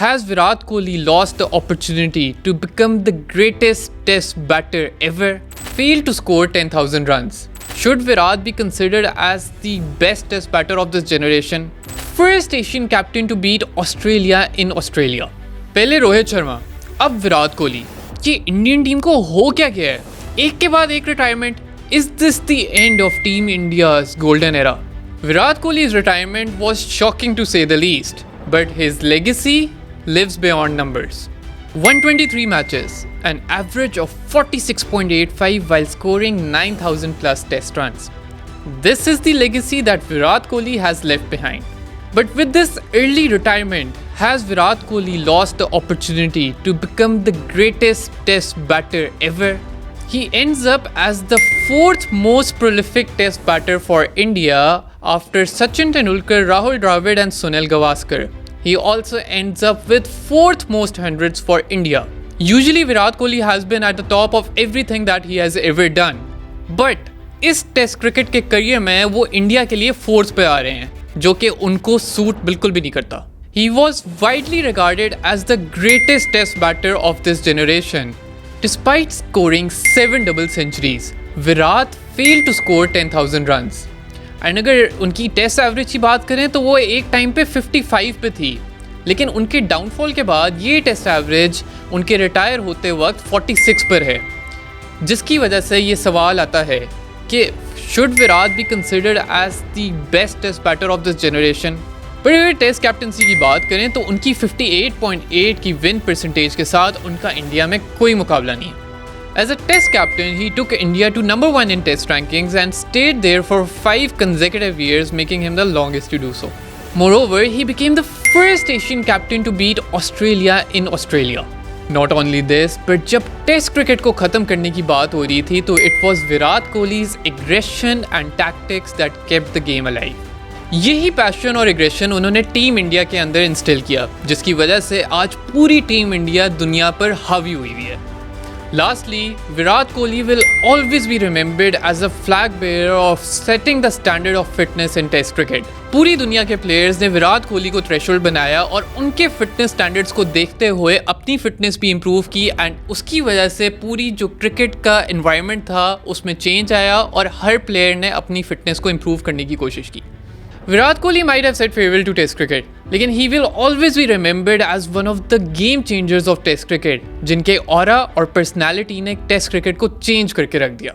Has Virat Kohli lost the opportunity to become the greatest test batter ever? Failed to score 10,000 runs. Should Virat be considered as the best test batter of this generation? First Asian captain to beat Australia in Australia. पहले रोहित शर्मा, अब विराट कोहली. ये Indian team को हो क्या गया है? एक के बाद एक retirement. Is this the end of Team India's golden era? Virat Kohli's retirement was shocking to say the least, but his legacy lives beyond numbers. 123 matches, an average of 46.85 while scoring 9,000 plus test runs. This is the legacy that Virat Kohli has left behind. But with this early retirement, has Virat Kohli lost the opportunity to become the greatest test batter ever? He ends up as the fourth most prolific test batter for India after Sachin Tendulkar, Rahul Dravid and Sunil Gavaskar. He also ends up with fourth most hundreds for India. Usually Virat Kohli has been at the top of everything that he has ever done. But इस test cricket के career में वो India के लिए fourth पे आ रहे हैं, जो कि उनको सूट बिल्कुल भी नहीं करता. He was widely regarded as the greatest test batter of this generation. Despite scoring 7 double centuries, Virat failed to score 10,000 runs. And अगर उनकी टेस्ट एवरेज की बात करें तो वो एक टाइम पे 55 पे थी, लेकिन उनके डाउनफॉल के बाद ये टेस्ट एवरेज उनके रिटायर होते वक्त 46 पर है, जिसकी वजह से ये सवाल आता है कि should Virat be considered as the best test batter of this generation. पर अगर टेस्ट कैप्टनसी की बात करें तो उनकी 58.8 की विन परसेंटेज के साथ उनका इंडिया में कोई मुकाबला नहीं. As a test captain, he took India to number 1 in test rankings and stayed there for 5 consecutive years, making him the longest to do so. Moreover, he became the first Asian captain to beat Australia in Australia. Not only this, but जब test cricket को ख़त्म करने की बात हो रही थी तो it was Virat Kohli's aggression and tactics that kept the game alive. यही पैशन और एग्रेशन उन्होंने टीम इंडिया के अंदर इंस्टिल किया, जिसकी वजह से आज पूरी टीम इंडिया दुनिया पर हावी हुई है. Lastly, Virat Kohli will always be remembered as a flag bearer of setting the standard of fitness in Test cricket. पूरी दुनिया के प्लेयर्स ने विराट कोहली को थ्रेशोल्ड बनाया और उनके फिटनेस स्टैंडर्ड्स को देखते हुए अपनी फिटनेस भी इम्प्रूव की, एंड उसकी वजह से पूरी जो क्रिकेट का एनवायरनमेंट था उसमें चेंज आया और हर प्लेयर ने अपनी फिटनेस को इम्प्रूव करने की कोशिश की. Virat Kohli might have said farewell to Test cricket, लेकिन he will always be remembered as one of the game changers of Test cricket, जिनके ऑरा और पर्सनालिटी ने टेस्ट क्रिकेट को चेंज करके रख दिया.